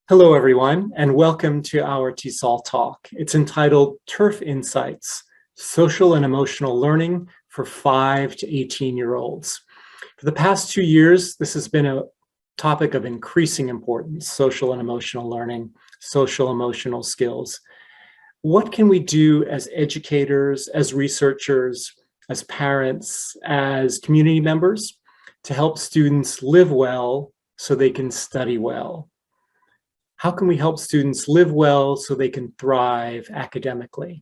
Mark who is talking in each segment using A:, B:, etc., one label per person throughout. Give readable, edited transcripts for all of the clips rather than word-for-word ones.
A: Hello, everyone, and welcome to our TESOL talk. It's entitled TIRF Insights, Social and Emotional Learning for 5 to 18-year-olds. For the past 2 years, this has been a topic of increasing importance, social and emotional learning, social emotional skills. What can we do as educators, as researchers, as parents, as community members to help students live well so they can study well? How can we help students live well so they can thrive academically?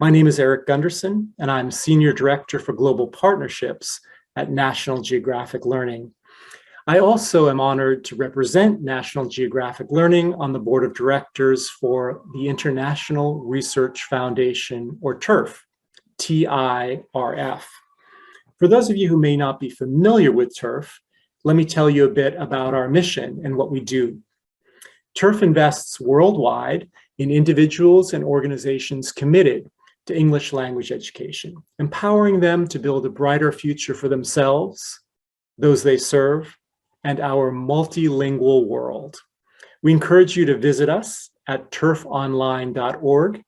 A: My name is Eric Gunderson, and I'm Senior Director for Global Partnerships at National Geographic Learning. I also am honored to represent National Geographic Learning on the Board of Directors for the International Research Foundation, or TIRF, TIRF. For those of you who may not be familiar with TIRF, let me tell you a bit about our mission and what we do. TIRF invests worldwide in individuals and organizations committed to English language education, empowering them to build a brighter future for themselves, those they serve, and our multilingual world. We encourage you to visit us at tirfonline.org,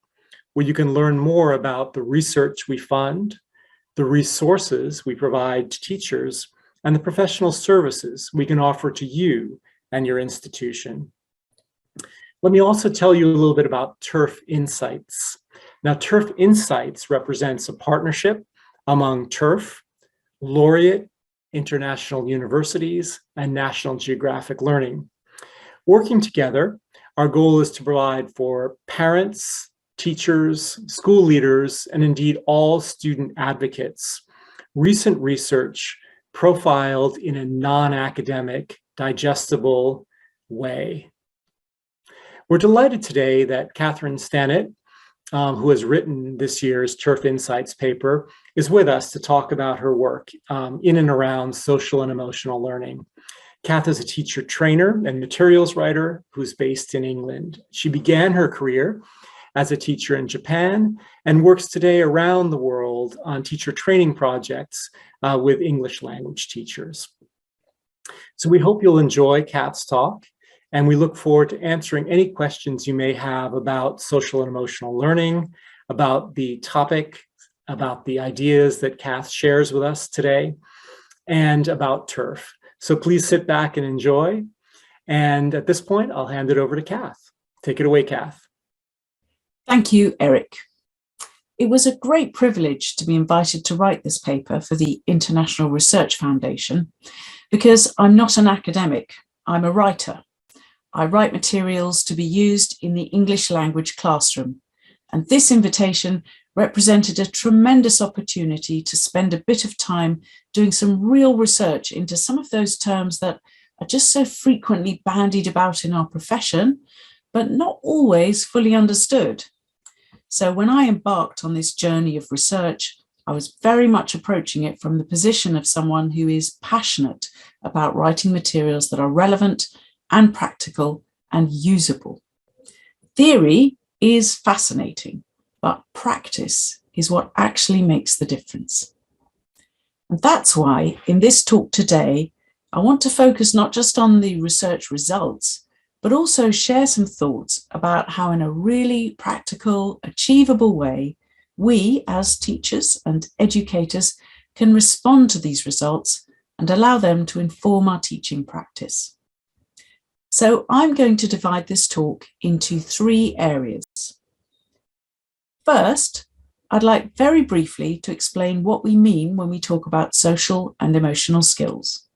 A: where you can learn more about the research we fund, the resources we provide to teachers, and the professional services we can offer to you and your institution. Let me also tell you a little bit about TIRF Insights. Now, TIRF Insights represents a partnership among TIRF, laureate international universities, and National Geographic Learning. Working together, our goal is to provide for parents, teachers, school leaders, and indeed all student advocates recent research profiled in a non-academic, digestible way. We're delighted today that Catherine Stannett, who has written this year's TIRF Insights paper, is with us to talk about her work in and around social and emotional learning. Kath is a teacher trainer and materials writer who's based in England. She began her career as a teacher in Japan and works today around the world on teacher training projects with English language teachers. So we hope you'll enjoy Kath's talk. And we look forward to answering any questions you may have about social and emotional learning, about the topic, about the ideas that Kath shares with us today, and about TIRF. So please sit back and enjoy. And at this point, I'll hand it over to Kath. Take it away, Kath.
B: Thank you, Eric. It was a great privilege to be invited to write this paper for the International Research Foundation, because I'm not an academic, I'm a writer. I write materials to be used in the English language classroom, and this invitation represented a tremendous opportunity to spend a bit of time doing some real research into some of those terms that are just so frequently bandied about in our profession, but not always fully understood. So when I embarked on this journey of research, I was very much approaching it from the position of someone who is passionate about writing materials that are relevant and practical and usable. Theory is fascinating, but practice is what actually makes the difference. And that's why in this talk today, I want to focus not just on the research results, but also share some thoughts about how in a really practical, achievable way, we as teachers and educators can respond to these results and allow them to inform our teaching practice. So I'm going to divide this talk into 3 areas. First, I'd like very briefly to explain what we mean when we talk about social and emotional skills.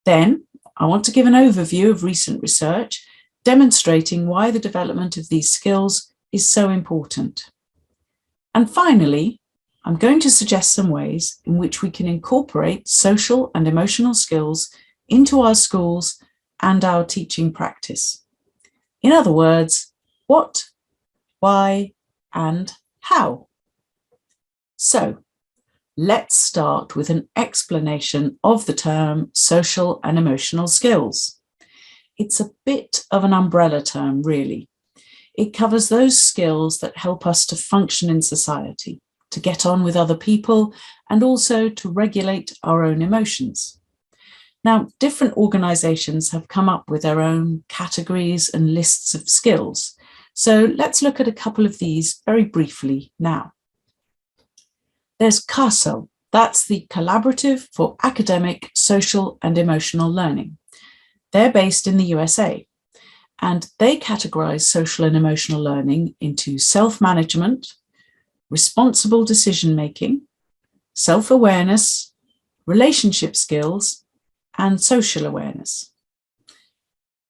B: Then, I want to give an overview of recent research demonstrating why the development of these skills is so important. And finally, I'm going to suggest some ways in which we can incorporate social and emotional skills into our schools and our teaching practice. In other words, what, why, and how. So let's start with an explanation of the term social and emotional skills. It's a bit of an umbrella term, really. It covers those skills that help us to function in society, to get on with other people, and also to regulate our own emotions. Now, different organizations have come up with their own categories and lists of skills. So let's look at a couple of these very briefly now. There's CASEL, that's the Collaborative for Academic, Social and Emotional Learning. They're based in the USA, and they categorize social and emotional learning into self-management, responsible decision-making, self-awareness, relationship skills, and social awareness.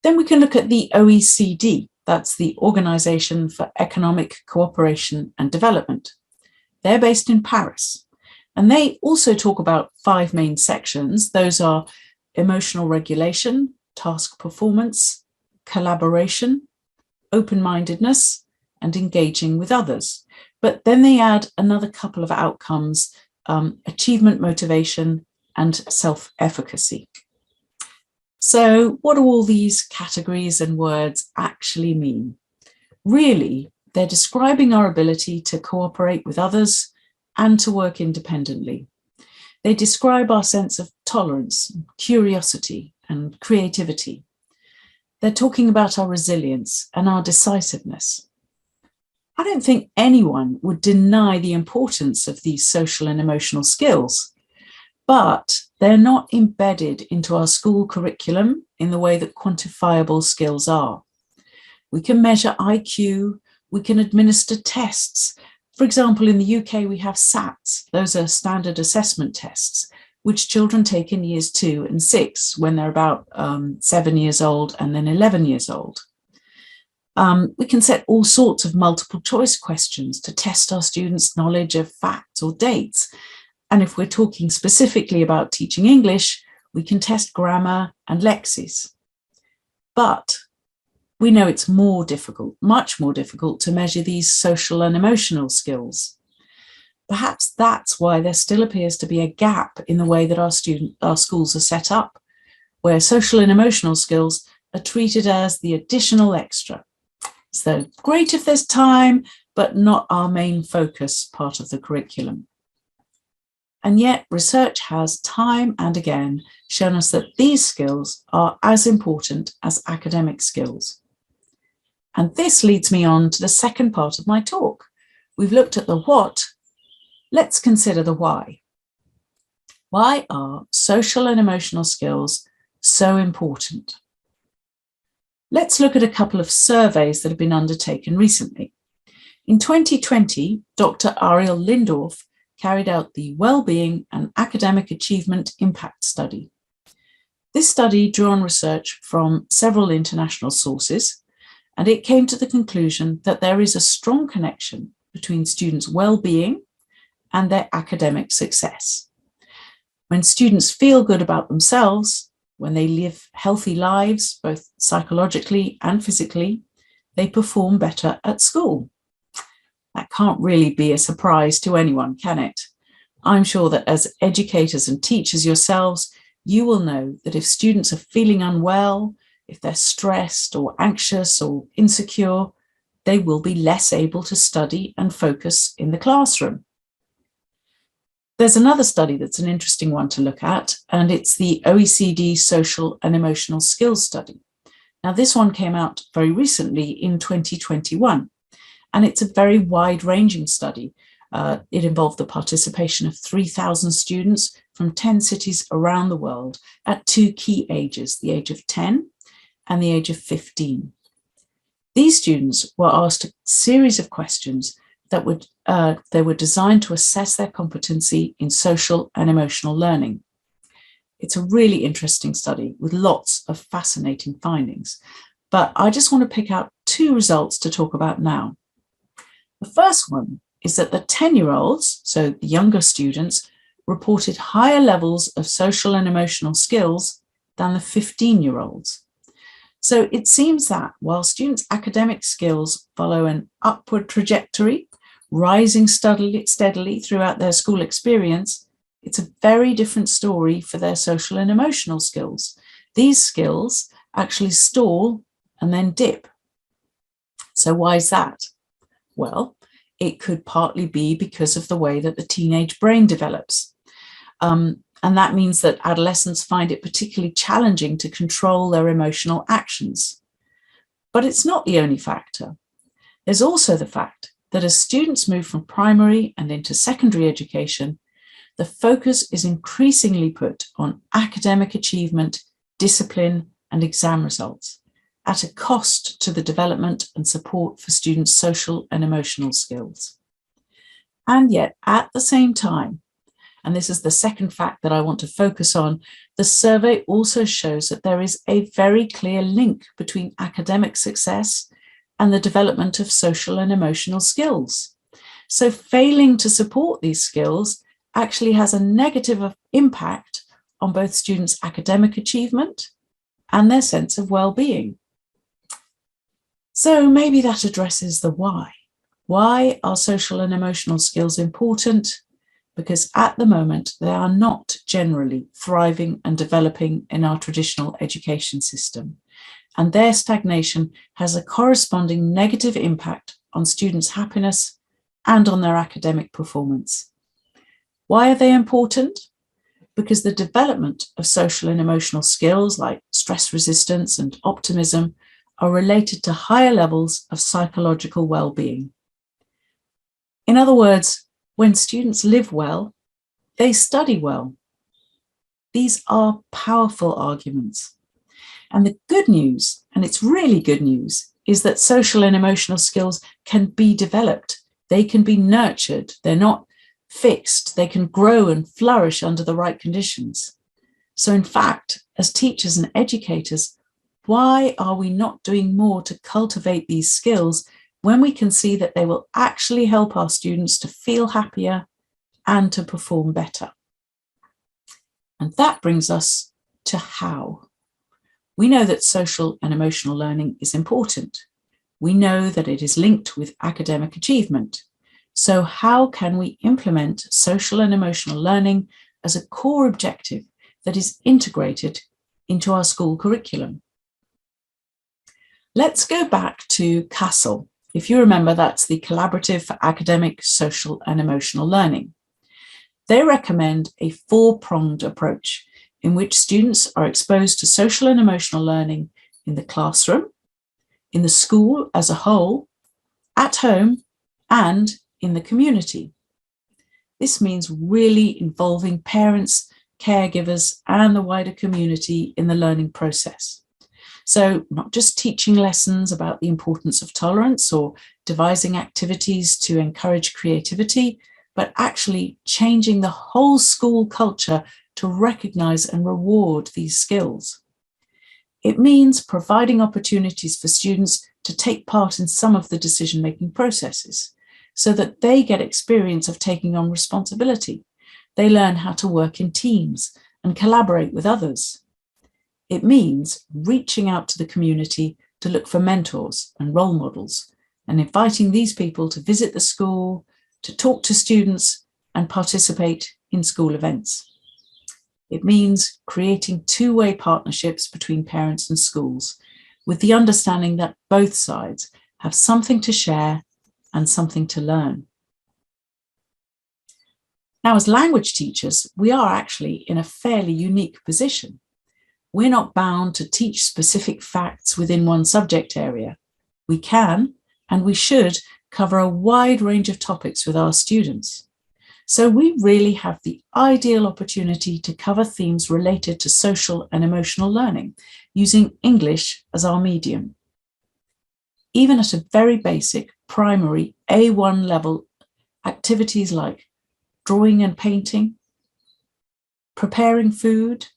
B: Then we can look at the OECD, that's the Organization for Economic Cooperation and Development. They're based in Paris, and they also talk about 5 main sections. Those are emotional regulation, task performance, collaboration, open-mindedness, and engaging with others. But then they add another couple of outcomes, achievement motivation and self-efficacy. So what do all these categories and words actually mean? Really, they're describing our ability to cooperate with others and to work independently. They describe our sense of tolerance, curiosity, and creativity. They're talking about our resilience and our decisiveness. I don't think anyone would deny the importance of these social and emotional skills, but they're not embedded into our school curriculum in the way that quantifiable skills are. We can measure IQ, we can administer tests. For example, in the UK, we have SATs. Those are standard assessment tests, which children take in years 2 and 6 when they're about 7 years old and then 11 years old. We can set all sorts of multiple choice questions to test our students' knowledge of facts or dates. And if we're talking specifically about teaching English, we can test grammar and lexis. But we know it's more difficult, much more difficult to measure these social and emotional skills. Perhaps that's why there still appears to be a gap in the way that our schools are set up, where social and emotional skills are treated as the additional extra. So great if there's time, but not our main focus part of the curriculum. And yet research has time and again shown us that these skills are as important as academic skills. And this leads me on to the second part of my talk. We've looked at the what, let's consider the why. Why are social and emotional skills so important? Let's look at a couple of surveys that have been undertaken recently. In 2020, Dr. Ariel Lindorf carried out the Wellbeing and Academic Achievement Impact Study. This study drew on research from several international sources, and it came to the conclusion that there is a strong connection between students' well-being and their academic success. When students feel good about themselves, when they live healthy lives, both psychologically and physically, they perform better at school. That can't really be a surprise to anyone, can it? I'm sure that as educators and teachers yourselves, you will know that if students are feeling unwell, if they're stressed or anxious or insecure, they will be less able to study and focus in the classroom. There's another study that's an interesting one to look at, and it's the OECD Social and Emotional Skills Study. Now, this one came out very recently in 2021, and it's a very wide-ranging study. It involved the participation of 3,000 students from 10 cities around the world at 2 key ages, the age of 10 and the age of 15. These students were asked a series of questions that they were designed to assess their competency in social and emotional learning. It's a really interesting study with lots of fascinating findings, but I just want to pick out 2 results to talk about now. The first one is that the 10-year-olds, so the younger students, reported higher levels of social and emotional skills than the 15-year-olds. So it seems that while students' academic skills follow an upward trajectory, rising steadily throughout their school experience, it's a very different story for their social and emotional skills. These skills actually stall and then dip. So why is that? Well, it could partly be because of the way that the teenage brain develops. And that means that adolescents find it particularly challenging to control their emotional actions. But it's not the only factor. There's also the fact that as students move from primary and into secondary education, the focus is increasingly put on academic achievement, discipline, and exam results, at a cost to the development and support for students' social and emotional skills. And yet, at the same time, and this is the second fact that I want to focus on, the survey also shows that there is a very clear link between academic success and the development of social and emotional skills. So failing to support these skills actually has a negative impact on both students' academic achievement and their sense of well-being. So maybe that addresses the why. Why are social and emotional skills important? Because at the moment, they are not generally thriving and developing in our traditional education system, and their stagnation has a corresponding negative impact on students' happiness and on their academic performance. Why are they important? Because the development of social and emotional skills like stress resistance and optimism are related to higher levels of psychological well-being. In other words, when students live well, they study well. These are powerful arguments. And the good news, and it's really good news, is that social and emotional skills can be developed. They can be nurtured. They're not fixed. They can grow and flourish under the right conditions. So in fact, as teachers and educators, why are we not doing more to cultivate these skills when we can see that they will actually help our students to feel happier and to perform better? And that brings us to how. We know that social and emotional learning is important. We know that it is linked with academic achievement. So how can we implement social and emotional learning as a core objective that is integrated into our school curriculum? Let's go back to CASEL. If you remember, that's the Collaborative for Academic, Social and Emotional Learning. They recommend a four-pronged approach in which students are exposed to social and emotional learning in the classroom, in the school as a whole, at home, and in the community. This means really involving parents, caregivers, and the wider community in the learning process. So not just teaching lessons about the importance of tolerance or devising activities to encourage creativity, but actually changing the whole school culture to recognize and reward these skills. It means providing opportunities for students to take part in some of the decision-making processes so that they get experience of taking on responsibility. They learn how to work in teams and collaborate with others. It means reaching out to the community to look for mentors and role models and inviting these people to visit the school, to talk to students and participate in school events. It means creating two-way partnerships between parents and schools with the understanding that both sides have something to share and something to learn. Now, as language teachers, we are actually in a fairly unique position. We're not bound to teach specific facts within one subject area. We can, and we should, cover a wide range of topics with our students. So we really have the ideal opportunity to cover themes related to social and emotional learning using English as our medium. Even at a very basic primary A1 level, activities like drawing and painting, preparing food,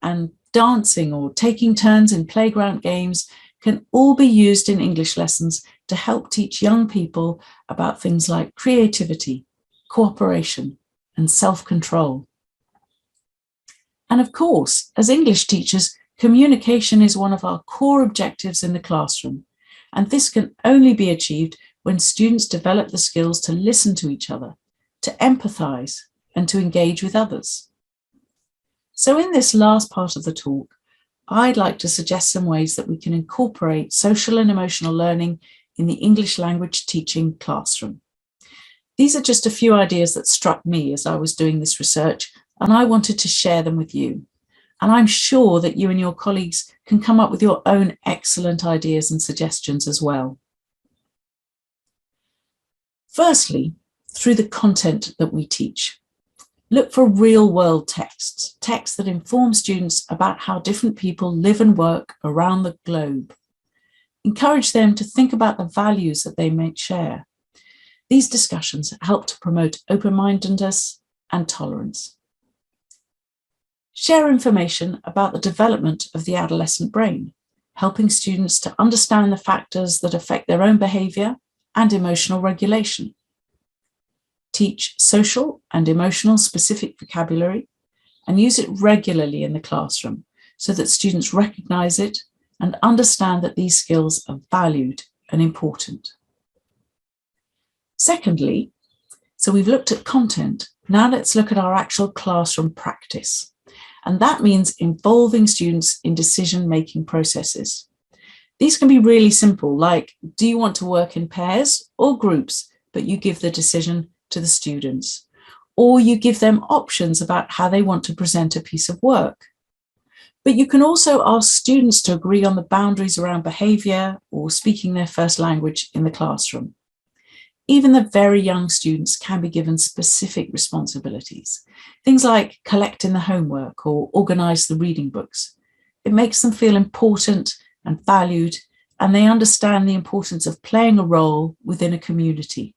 B: and dancing or taking turns in playground games can all be used in English lessons to help teach young people about things like creativity, cooperation, and self-control. And of course, as English teachers, communication is one of our core objectives in the classroom, and this can only be achieved when students develop the skills to listen to each other, to empathize, and to engage with others. So in this last part of the talk, I'd like to suggest some ways that we can incorporate social and emotional learning in the English language teaching classroom. These are just a few ideas that struck me as I was doing this research, and I wanted to share them with you. And I'm sure that you and your colleagues can come up with your own excellent ideas and suggestions as well. Firstly, through the content that we teach. Look for real-world texts that inform students about how different people live and work around the globe. Encourage them to think about the values that they may share. These discussions help to promote open-mindedness and tolerance. Share information about the development of the adolescent brain, helping students to understand the factors that affect their own behaviour and emotional regulation. Teach social and emotional specific vocabulary and use it regularly in the classroom so that students recognise it and understand that these skills are valued and important. Secondly, so we've looked at content, now let's look at our actual classroom practice. And that means involving students in decision-making processes. These can be really simple, like, do you want to work in pairs or groups, but you give the decision to the students, or you give them options about how they want to present a piece of work. But you can also ask students to agree on the boundaries around behaviour or speaking their first language in the classroom. Even the very young students can be given specific responsibilities, things like collecting the homework or organise the reading books. It makes them feel important and valued, and they understand the importance of playing a role within a community.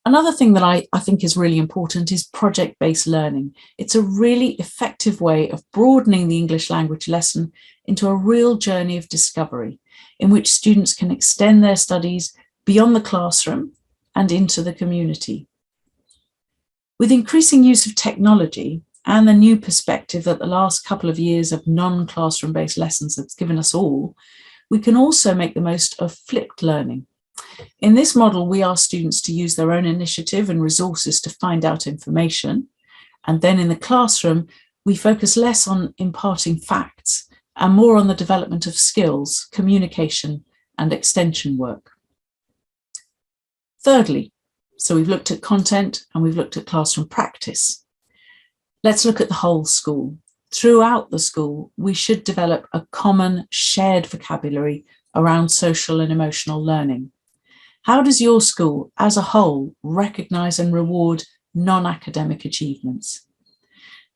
B: Another thing that I think is really important is project-based learning. It's a really effective way of broadening the English language lesson into a real journey of discovery in which students can extend their studies beyond the classroom and into the community. With increasing use of technology and the new perspective that the last couple of years of non-classroom based lessons has given us all, we can also make the most of flipped learning. In this model, we ask students to use their own initiative and resources to find out information. And then in the classroom, we focus less on imparting facts and more on the development of skills, communication, and extension work. Thirdly, so we've looked at content and we've looked at classroom practice. Let's look at the whole school. Throughout the school, we should develop a common shared vocabulary around social and emotional learning. How does your school as a whole recognise and reward non-academic achievements?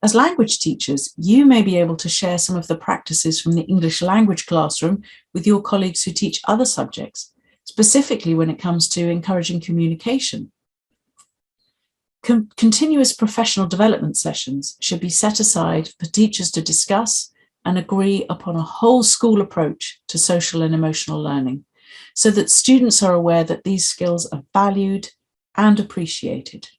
B: As language teachers, you may be able to share some of the practices from the English language classroom with your colleagues who teach other subjects, specifically when it comes to encouraging communication. Continuous professional development sessions should be set aside for teachers to discuss and agree upon a whole school approach to social and emotional learning, so that students are aware that these skills are valued and appreciated.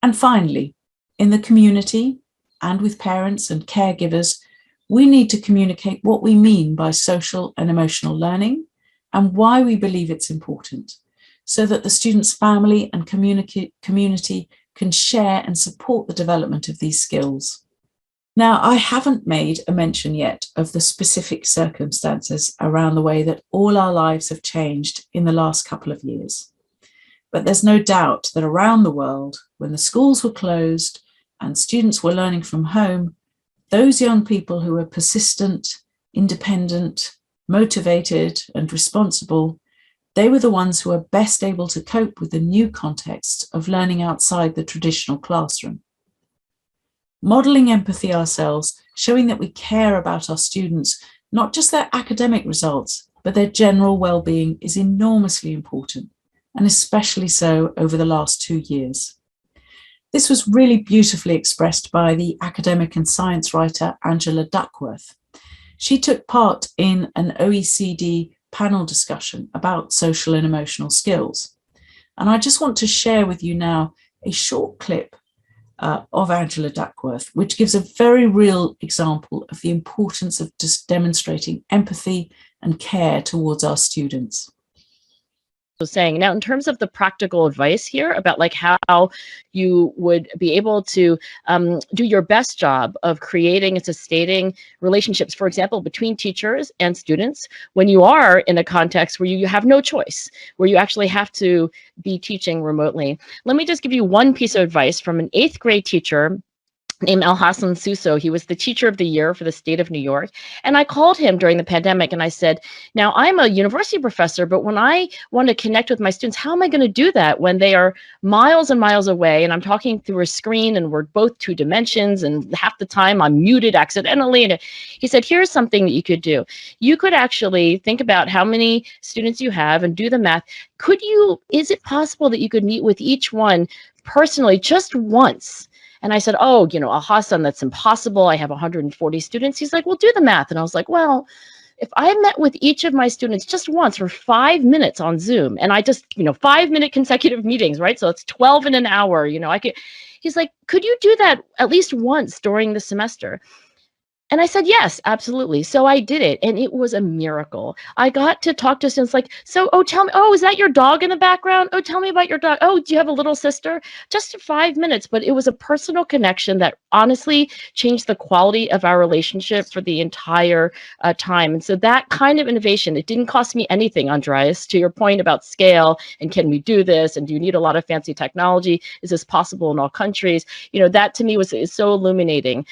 B: And finally, in the community and with parents and caregivers, we need to communicate what we mean by social and emotional learning and why we believe it's important, so that the student's family and community can share and support the development of these skills. Now, I haven't made a mention yet of the specific circumstances around the way that all our lives have changed in the last couple of years. But there's no doubt that around the world, when the schools were closed and students were learning from home, those young people who were persistent, independent, motivated, and responsible, they were the ones who were best able to cope with the new context of learning outside the traditional classroom. Modelling empathy ourselves, showing that we care about our students, not just their academic results, but their general well-being, is enormously important, and especially so over the last 2 years. This was really beautifully expressed by the academic and science writer Angela Duckworth. She took part in an OECD panel discussion about social and emotional skills. And I just want to share with you now a short clip of Angela Duckworth, which gives a very real example of the importance of just demonstrating empathy and care towards our students.
C: saying. Now, in terms of the practical advice here about like how you would be able to do your best job of creating and sustaining relationships, for example, between teachers and students, when you are in a context where you have no choice, where you actually have to be teaching remotely. Let me just give you one piece of advice from an 8th grade teacher named El Hassan Suso. He was the teacher of the year for the state of New York. And I called him during the pandemic and I said, now I'm a university professor, but when I want to connect with my students, how am I going to do that when they are miles and miles away and I'm talking through a screen and we're both 2 dimensions and half the time I'm muted accidentally? And he said, here's something that you could do. You could actually think about how many students you have and do the math. Is it possible that you could meet with each one personally just once? And I said, oh, Hassan, that's impossible. I have 140 students. He's like, well, do the math. And I was like, well, if I met with each of my students just once for 5 minutes on Zoom, and I just, 5-minute consecutive meetings, right? So it's 12 in an hour, he's like, could you do that at least once during the semester? And I said, yes, absolutely. So I did it. And it was a miracle. I got to talk to students like, tell me, is that your dog in the background? Oh, tell me about your dog. Oh, do you have a little sister? Just 5 minutes. But it was a personal connection that honestly changed the quality of our relationship for the entire time. And so that kind of innovation, it didn't cost me anything, Andreas, to your point about scale and can we do this? And do you need a lot of fancy technology? Is this possible in all countries? That to me is so illuminating.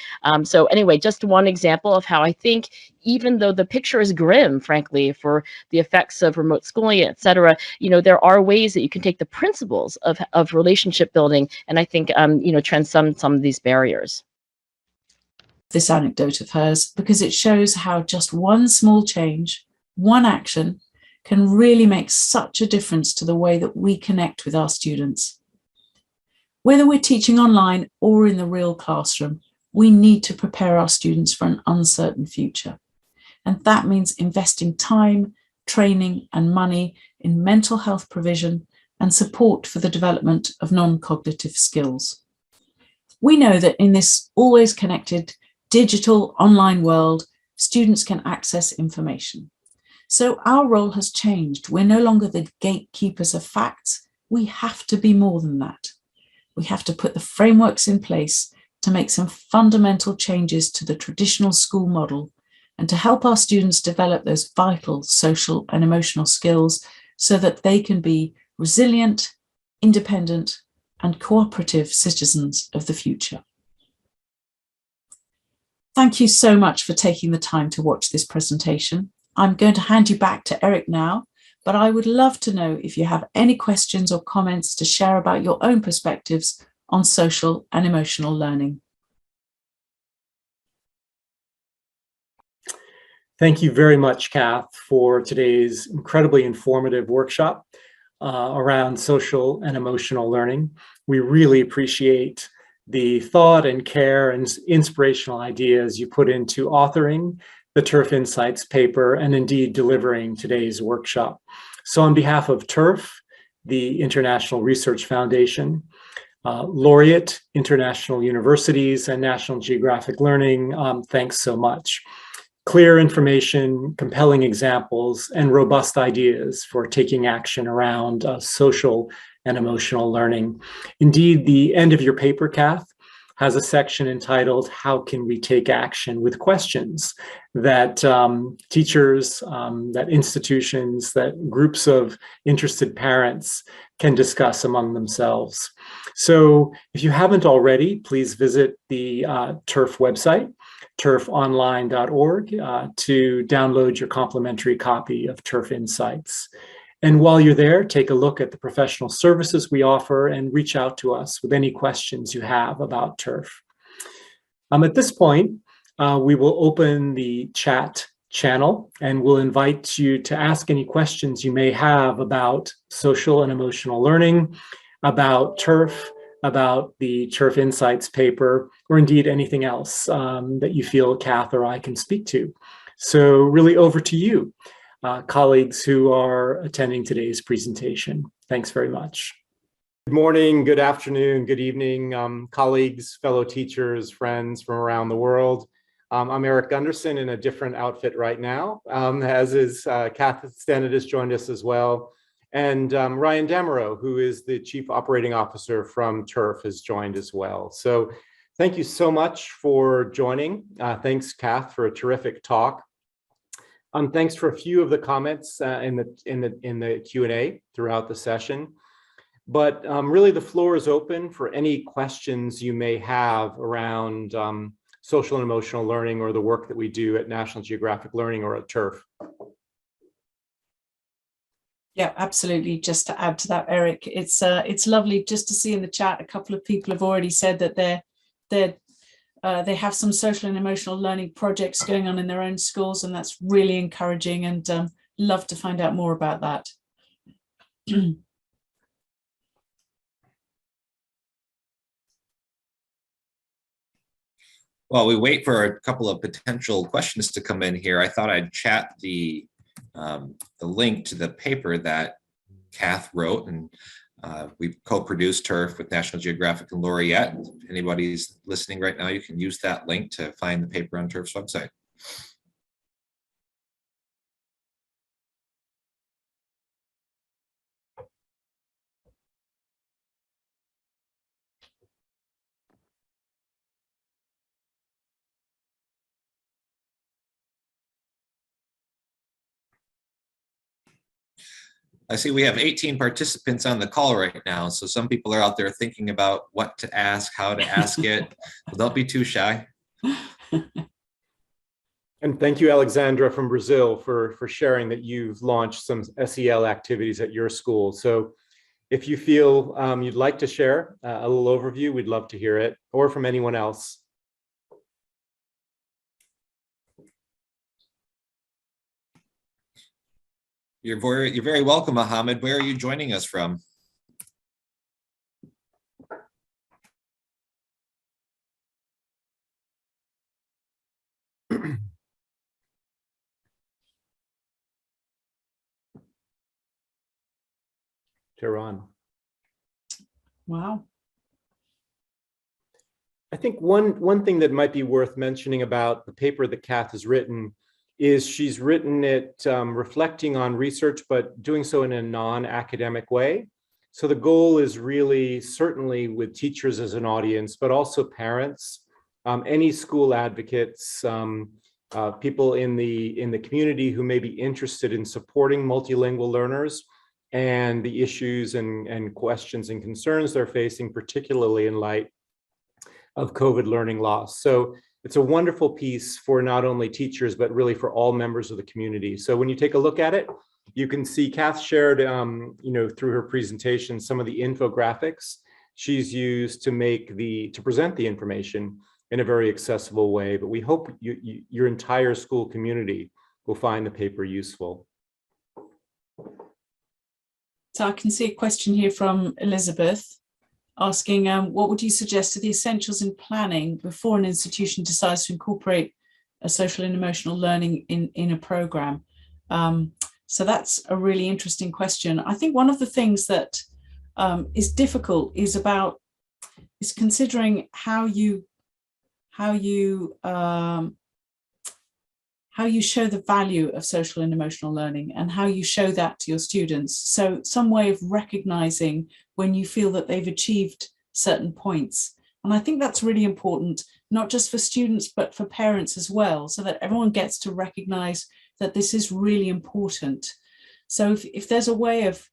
C: So anyway, just one example of how I think, even though the picture is grim, frankly, for the effects of remote schooling, et cetera, there are ways that you can take the principles of relationship building and I think, transcend some of these barriers.
B: This anecdote of hers, because it shows how just one small change, one action, can really make such a difference to the way that we connect with our students. Whether we're teaching online or in the real classroom, we need to prepare our students for an uncertain future. And that means investing time, training, and money in mental health provision and support for the development of non-cognitive skills. We know that in this always connected digital online world, students can access information. So our role has changed. We're no longer the gatekeepers of facts. We have to be more than that. We have to put the frameworks in place to make some fundamental changes to the traditional school model and to help our students develop those vital social and emotional skills so that they can be resilient, independent, and cooperative citizens of the future. Thank you so much for taking the time to watch this presentation. I'm going to hand you back to Eric now, but I would love to know if you have any questions or comments to share about your own perspectives on social and emotional learning.
A: Thank you very much, Kath, for today's incredibly informative workshop around social and emotional learning. We really appreciate the thought and care and inspirational ideas you put into authoring the TIRF Insights paper and indeed delivering today's workshop. So on behalf of TIRF, the International Research Foundation, Laureate International Universities, and National Geographic Learning, thanks so much. Clear information, compelling examples, and robust ideas for taking action around social and emotional learning. Indeed, the end of your paper, Kath, has a section entitled, How Can We Take Action? With questions that teachers, that institutions, that groups of interested parents can discuss among themselves. So if you haven't already, please visit the TIRF website, tirfonline.org, to download your complimentary copy of TIRF Insights. And while you're there, take a look at the professional services we offer and reach out to us with any questions you have about TIRF. At this point, we will open the chat channel and we'll invite you to ask any questions you may have about social and emotional learning, about TIRF, about the TIRF Insights paper, or indeed anything else that you feel Kath or I can speak to. So really over to you, colleagues who are attending today's presentation. Thanks very much.
D: Good morning, good afternoon, good evening, colleagues, fellow teachers, friends from around the world. I'm Eric Gunderson in a different outfit right now, as is Kath Stenid has joined us as well. And Ryan Demereau, who is the Chief Operating Officer from TIRF, has joined as well. So thank you so much for joining. Thanks, Kath, for a terrific talk. Thanks for a few of the comments in the Q&A throughout the session. But really, the floor is open for any questions you may have around social and emotional learning or the work that we do at National Geographic Learning or at TIRF.
B: Yeah, absolutely. Just to add to that, Eric, it's lovely just to see in the chat a couple of people have already said that they have some social and emotional learning projects going on in their own schools, and that's really encouraging, and love to find out more about that.
E: While we wait for a couple of potential questions to come in here, I thought I'd chat the link to the paper that Kath wrote, and we co-produced TIRF with National Geographic and Laureate. If anybody's listening right now, you can use that link to find the paper on TIRF's website. I see we have 18 participants on the call right now, so some people are out there thinking about what to ask, how to ask it. So don't be too shy.
D: And thank you, Alexandra from Brazil, for sharing that you've launched some SEL activities at your school. So if you feel you'd like to share a little overview, we'd love to hear it, or from anyone else.
E: You're very welcome, Mohammed. Where are you joining us from?
D: Tehran.
B: Wow.
D: I think one thing that might be worth mentioning about the paper that Kath has written is she's written it reflecting on research, but doing so in a non-academic way. So the goal is really certainly with teachers as an audience, but also parents, any school advocates, people in the community who may be interested in supporting multilingual learners and the issues and questions and concerns they're facing, particularly in light of COVID learning loss. So it's a wonderful piece for not only teachers, but really for all members of the community. So when you take a look at it, you can see Kath shared, through her presentation, some of the infographics she's used to present the information in a very accessible way. But we hope your entire school community will find the paper useful.
B: So I can see a question here from Elizabeth asking, what would you suggest are the essentials in planning before an institution decides to incorporate a social and emotional learning in a program? So that's a really interesting question. I think one of the things that is difficult is considering how you show the value of social and emotional learning and how you show that to your students. So some way of recognizing when you feel that they've achieved certain points. And I think that's really important, not just for students, but for parents as well, so that everyone gets to recognize that this is really important. So if there's a way of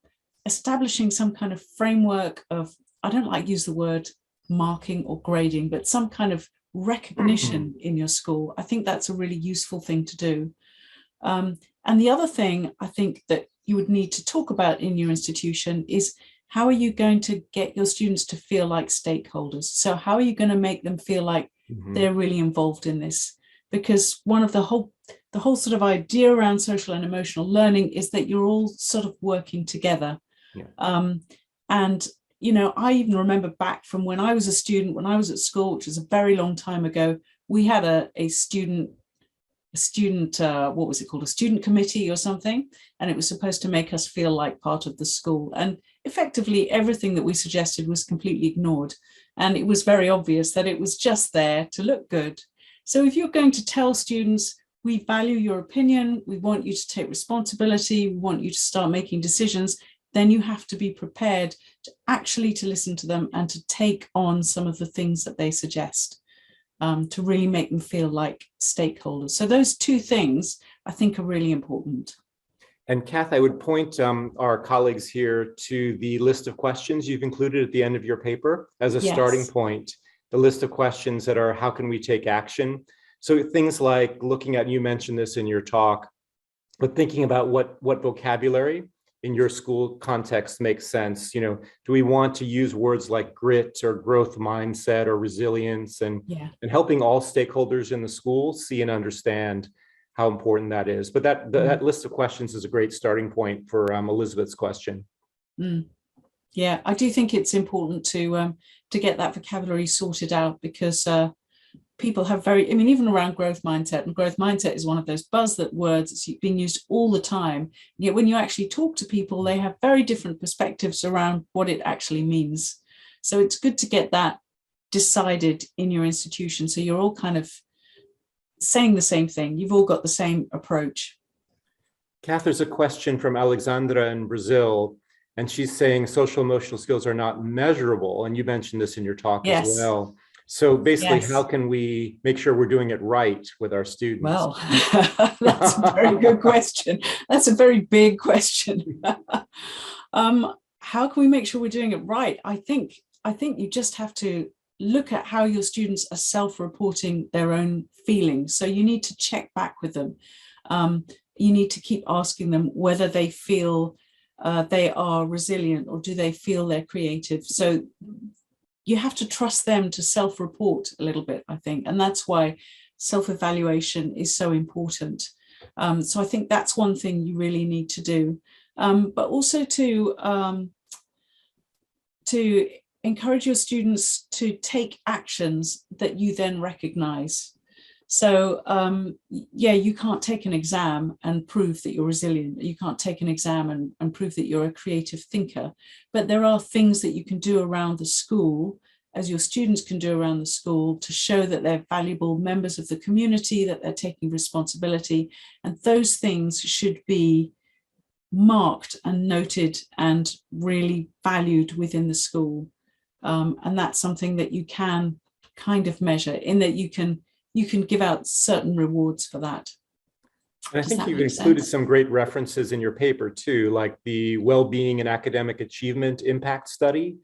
B: establishing some kind of framework of, I don't like to use the word marking or grading, but some kind of recognition in your school, I think that's a really useful thing to do. And the other thing I think that you would need to talk about in your institution is how are you going to get your students to feel like stakeholders? So how are you going to make them feel like they're really involved in this? Because one of the whole sort of idea around social and emotional learning is that you're all sort of working together. Yeah. And I even remember back from when I was a student, when I was at school, which was a very long time ago, we had a student, what was it called? A student committee or something. And it was supposed to make us feel like part of the school. And effectively, everything that we suggested was completely ignored. And it was very obvious that it was just there to look good. So if you're going to tell students, we value your opinion, we want you to take responsibility, we want you to start making decisions, then you have to be prepared to actually to listen to them and to take on some of the things that they suggest, to really make them feel like stakeholders. So those two things I think are really important.
D: And Kath, I would point our colleagues here to the list of questions you've included at the end of your paper as a starting point, the list of questions that are, how can we take action? So things like looking at, you mentioned this in your talk, but thinking about what vocabulary in your school context makes sense. You know, do we want to use words like grit or growth mindset or resilience, and helping all stakeholders in the school see and understand how important that is. But that list of questions is a great starting point for Elizabeth's question.
B: Yeah, I do think it's important to get that vocabulary sorted out, because people have very, I mean, even around growth mindset, and growth mindset is one of those buzzword words that's being used all the time. Yet when you actually talk to people, they have very different perspectives around what it actually means. So it's good to get that decided in your institution, so you're all kind of saying the same thing. You've all got the same approach.
D: Kath, there's a question from Alexandra in Brazil, and she's saying social emotional skills are not measurable. And you mentioned this in your talk as well. So basically, how can we make sure we're doing it right with our students?
B: Well, that's a very good question. That's a very big question. How can we make sure we're doing it right? I think you just have to look at how your students are self-reporting their own feelings. So you need to check back with them. You need to keep asking them whether they feel they are resilient, or do they feel they're creative. So you have to trust them to self-report a little bit, I think. And that's why self-evaluation is so important. So I think that's one thing you really need to do. But also to encourage your students to take actions that you then recognize. So yeah, you can't take an exam and prove that you're resilient. You can't take an exam and prove that you're a creative thinker. But there are things that you can do around the school, as your students can do around the school, to show that they're valuable members of the community, that they're taking responsibility. And those things should be marked and noted and really valued within the school. And that's something that you can kind of measure, in that you can give out certain rewards for that.
D: And I think you've included some great references in your paper too, like the Well-Being and Academic Achievement Impact Study,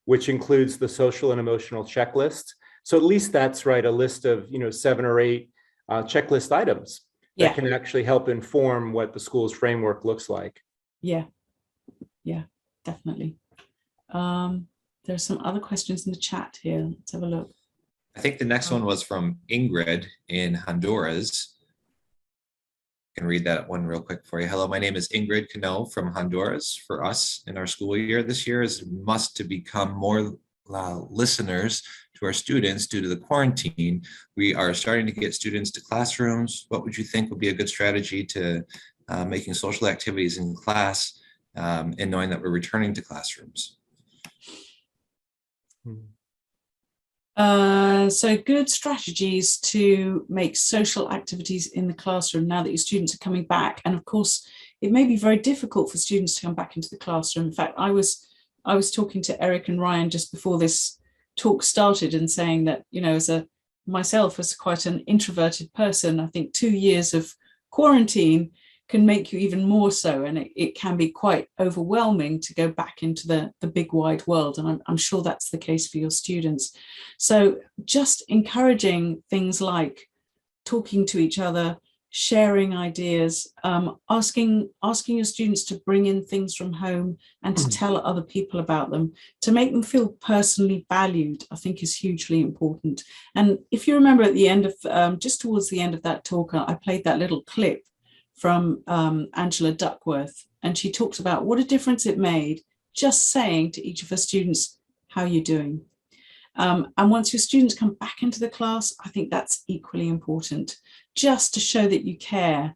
D: which includes the social and emotional checklist. So at least that's right, a list of 7 or 8 checklist items that can actually help inform what the school's framework looks like. Yeah,
B: definitely. There's some other questions in the chat here. Let's have a look.
E: I think the next one was from Ingrid in Honduras. I can read that one real quick for you. Hello, my name is Ingrid Cano from Honduras. For us in our school year this year is must to become more listeners to our students due to the quarantine. We are starting to get students to classrooms. What would you think would be a good strategy to making social activities in class and knowing that we're returning to classrooms?
B: So good strategies to make social activities in the classroom now that your students are coming back. And of course, it may be very difficult for students to come back into the classroom. In fact, I was talking to Eric and Ryan just before this talk started, and saying that, myself as quite an introverted person, I think 2 years of quarantine can make you even more so, and it can be quite overwhelming to go back into the big wide world, and I'm sure that's the case for your students. So just encouraging things like talking to each other, sharing ideas, asking your students to bring in things from home and to tell other people about them, to make them feel personally valued, I think is hugely important. And if you remember at the end of, just towards the end of that talk, I played that little clip from Angela Duckworth, and she talks about what a difference it made just saying to each of her students, how you're doing. And once your students come back into the class, I think that's equally important, just to show that you care.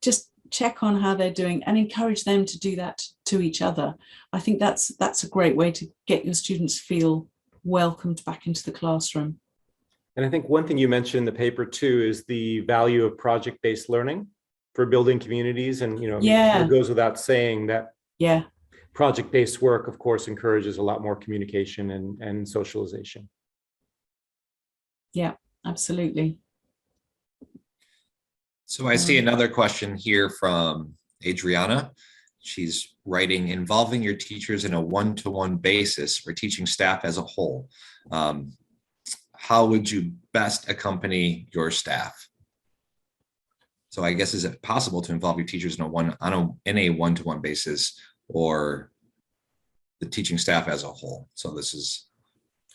B: Just check on how they're doing and encourage them to do that to each other. I think that's a great way to get your students feel welcomed back into the classroom.
D: And I think one thing you mentioned in the paper too is the value of project-based learning for building communities. And it goes without saying that project-based work, of course, encourages a lot more communication and socialization.
B: Yeah, absolutely.
E: So I see another question here from Adriana. She's writing, involving your teachers in a one-to-one basis or teaching staff as a whole. How would you best accompany your staff? So I guess, is it possible to involve your teachers in a one-to-one basis, or the teaching staff as a whole? So this is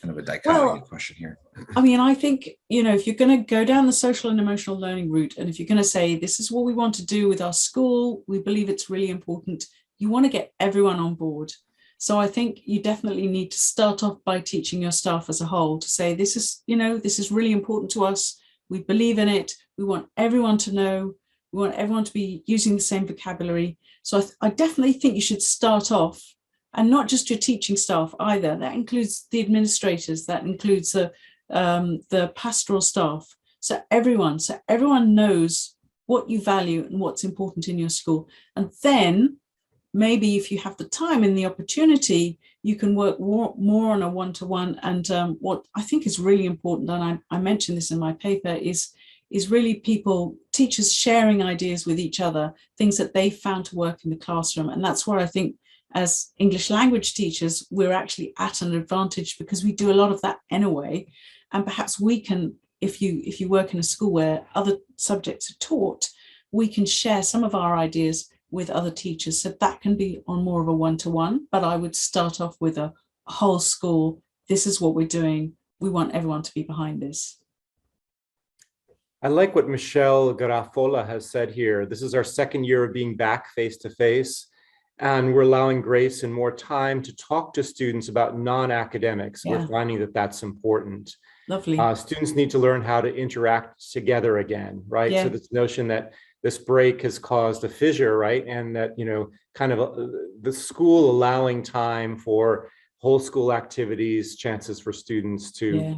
E: kind of a dichotomy question here.
B: I mean, I think, you know, if you're going to go down the social and emotional learning route, and if you're going to say, this is what we want to do with our school, we believe it's really important, you want to get everyone on board. So I think you definitely need to start off by teaching your staff as a whole to say, this is, you know, this is really important to us. We believe in it. We want everyone to know. We want everyone to be using the same vocabulary. So I definitely think you should start off, and not just your teaching staff either. That includes the administrators. That includes the pastoral staff. So everyone knows what you value and what's important in your school. And then maybe if you have the time and the opportunity, you can work more on a one-to-one. And what I think is really important, and I mentioned this in my paper, is really teachers sharing ideas with each other, things that they found to work in the classroom. And that's where I think, as English language teachers, we're actually at an advantage, because we do a lot of that anyway. And perhaps we can, if you work in a school where other subjects are taught, we can share some of our ideas with other teachers. So that can be on more of a one-to-one, but I would start off with a whole school. This is what we're doing. We want everyone to be behind this.
D: I like what Michelle Garafolo has said here. This is our second year of being back face-to-face, and we're allowing grace and more time to talk to students about non-academics.
B: Yeah.
D: We're finding that that's important.
B: Lovely.
D: Students need to learn how to interact together again, right?
B: Yeah.
D: So this notion that this break has caused a fissure, right? And that, you know, kind of the school allowing time for whole school activities, chances for students to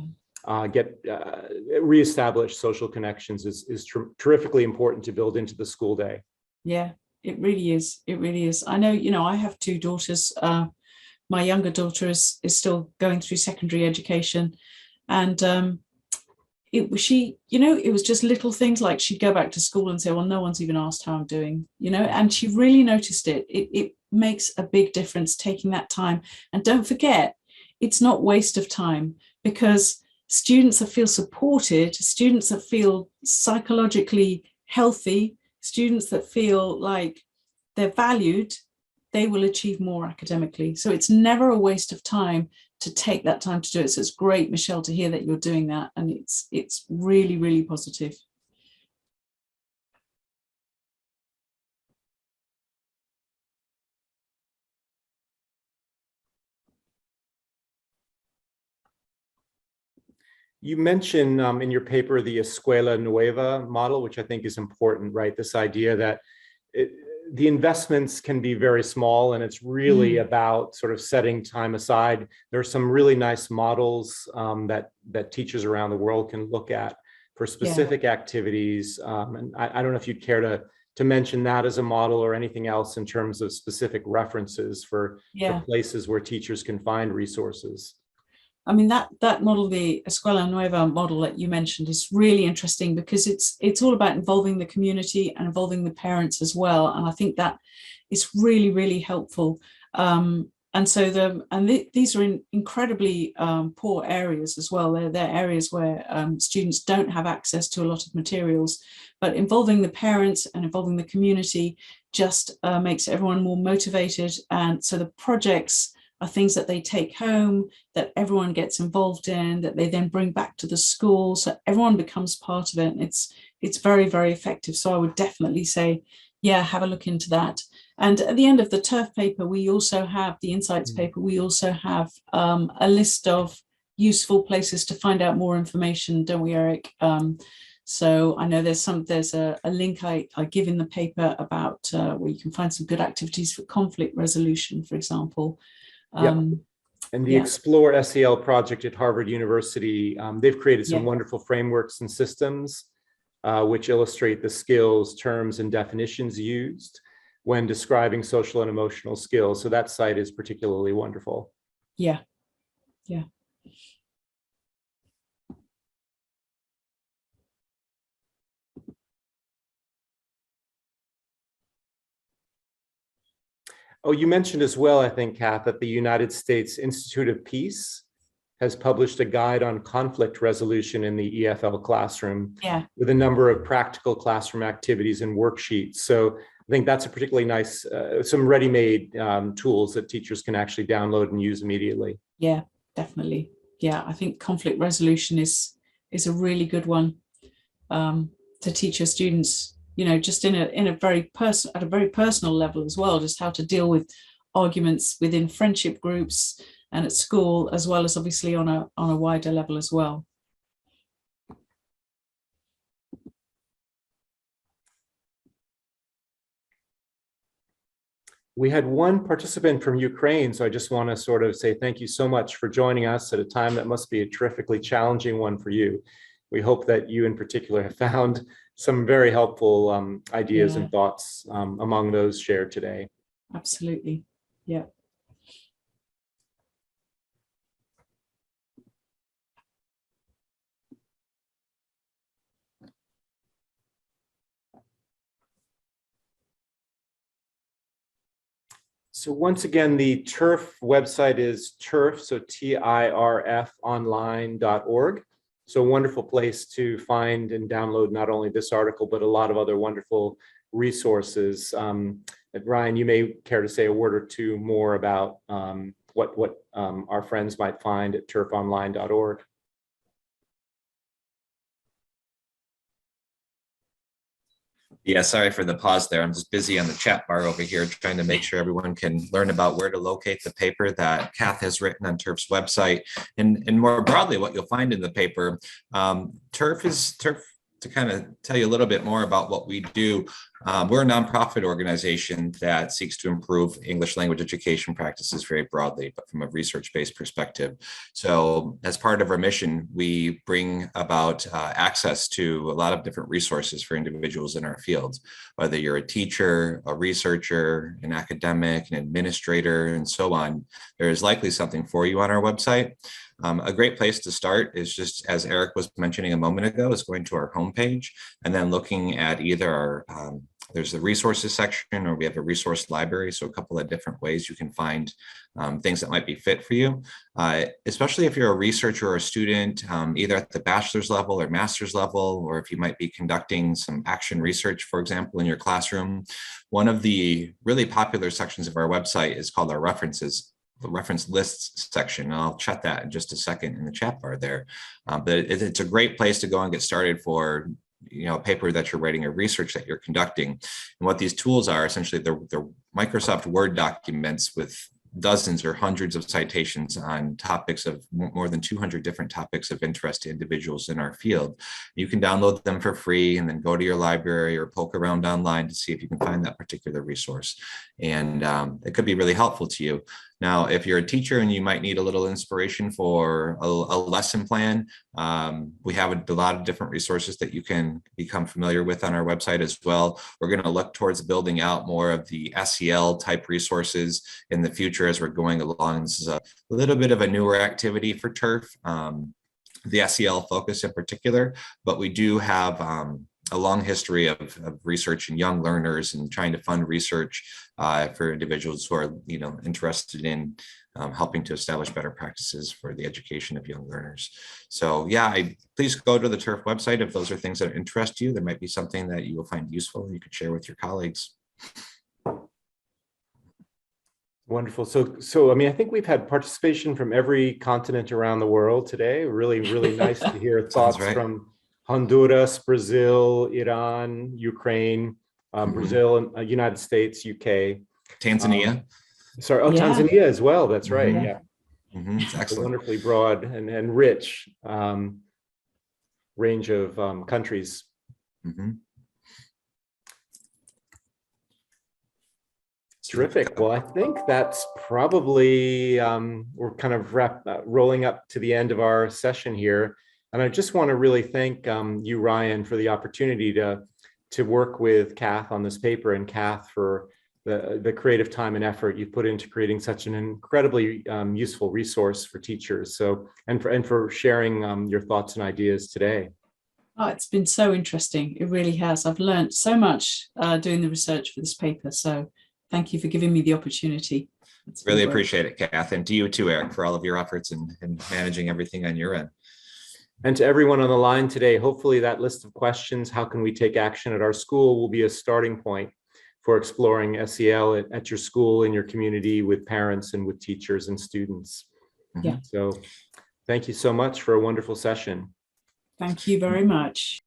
D: reestablish social connections is terrifically important to build into the school day.
B: Yeah, it really is. It really is. I know, you know, I have two daughters. My younger daughter is still going through secondary education, and it was just little things like she'd go back to school and say, well, no one's even asked how I'm doing, you know, and she really noticed it. It makes a big difference taking that time. And don't forget, it's not waste of time, because students that feel supported, students that feel psychologically healthy, students that feel like they're valued, they will achieve more academically. So it's never a waste of time to take that time to do it. So it's great, Michelle, to hear that you're doing that. And it's really, really positive.
D: You mentioned in your paper the Escuela Nueva model, which I think is important, right? This idea that the investments can be very small, and it's really about sort of setting time aside. There are some really nice models that teachers around the world can look at for specific activities. And I don't know if you'd care to mention that as a model, or anything else in terms of specific references for places where teachers can find resources.
B: I mean, that model, the Escuela Nueva model that you mentioned, is really interesting, because it's all about involving the community and involving the parents as well. And I think that is really, really helpful. And so these are in incredibly poor areas as well. They're areas where students don't have access to a lot of materials, but involving the parents and involving the community just makes everyone more motivated. And so the projects are things that they take home, that everyone gets involved in, that they then bring back to the school. So everyone becomes part of it. And it's very, very effective. So I would definitely say, yeah, have a look into that. And at the end of the TIRF paper, we also have the Insights paper. We also have a list of useful places to find out more information, don't we, Eric? So I know there's a link I give in the paper about where you can find some good activities for conflict resolution, for example.
D: And the Explore SEL project at Harvard University, they've created some wonderful frameworks and systems which illustrate the skills, terms, and definitions used. when describing social and emotional skills. So that site is particularly wonderful.
B: Yeah, yeah.
D: Oh, you mentioned as well, I think, Kath, that the United States Institute of Peace has published a guide on conflict resolution in the EFL classroom with a number of practical classroom activities and worksheets. So I think that's a particularly nice, some ready-made tools that teachers can actually download and use immediately.
B: Yeah, definitely. Yeah, I think conflict resolution is a really good one to teach your students, you know, just at a very personal level as well, just how to deal with arguments within friendship groups and at school, as well as obviously on a wider level as well.
D: We had one participant from Ukraine, so I just want to sort of say thank you so much for joining us at a time that must be a terrifically challenging one for you. We hope that you in particular have found some very helpful ideas and thoughts among those shared today.
B: Absolutely. Yeah.
D: So once again, the TIRF website is TIRF, so TIRF online.org. So a wonderful place to find and download not only this article, but a lot of other wonderful resources. Ryan, you may care to say a word or two more about what our friends might find at tirfonline.org.
E: Yeah, sorry for the pause there. I'm just busy on the chat bar over here trying to make sure everyone can learn about where to locate the paper that Kath has written on TIRF's website. And more broadly, what you'll find in the paper, TIRF, to kind of tell you a little bit more about what we do. We're a nonprofit organization that seeks to improve English language education practices very broadly, but from a research-based perspective. So as part of our mission, we bring about access to a lot of different resources for individuals in our fields, whether you're a teacher, a researcher, an academic, an administrator, and so on. There is likely something for you on our website. A great place to start is just, as Eric was mentioning a moment ago, is going to our homepage and then looking at either our, there's a resources section, or we have a resource library. So a couple of different ways you can find things that might be fit for you, especially if you're a researcher or a student, either at the bachelor's level or master's level, or if you might be conducting some action research, for example, in your classroom. One of the really popular sections of our website is called our references. The reference lists section, and I'll chat that in just a second in the chat bar there. But it's a great place to go and get started for, you know, a paper that you're writing or research that you're conducting. And what these tools are, essentially, they're Microsoft Word documents with dozens or hundreds of citations on topics of more than 200 different topics of interest to individuals in our field. You can download them for free and then go to your library or poke around online to see if you can find that particular resource. And it could be really helpful to you. Now, if you're a teacher and you might need a little inspiration for a lesson plan, we have a lot of different resources that you can become familiar with on our website as well. We're going to look towards building out more of the SEL type resources in the future as we're going along. This is a little bit of a newer activity for TIRF, the SEL focus in particular, but we do have a long history of research in young learners and trying to fund research for individuals who are, you know, interested in helping to establish better practices for the education of young learners. So yeah, please go to the TIRF website if those are things that interest you. There might be something that you will find useful and you could share with your colleagues.
D: Wonderful. So I mean, I think we've had participation from every continent around the world today. Really nice to hear thoughts from Honduras, Brazil, Iran, Ukraine, Brazil, and United States, UK.
E: Tanzania.
D: Tanzania as well. That's right. Yeah.
E: It's excellent.
D: A wonderfully broad and rich range of countries. Terrific. Well, I think that's probably, we're kind of rolling up to the end of our session here. And I just want to really thank you, Ryan, for the opportunity to work with Kath on this paper, and Kath for the creative time and effort you put into creating such an incredibly useful resource for teachers. So, and for sharing your thoughts and ideas today.
B: Oh, it's been so interesting. It really has. I've learned so much doing the research for this paper. So thank you for giving me the opportunity.
E: Really appreciate it, Kath. And to you too, Eric, for all of your efforts in managing everything on your end.
D: And to everyone on the line today, hopefully that list of questions, how can we take action at our school, will be a starting point for exploring SEL at your school, in your community, with parents and with teachers and students.
B: Yeah.
D: So thank you so much for a wonderful session.
B: Thank you very much.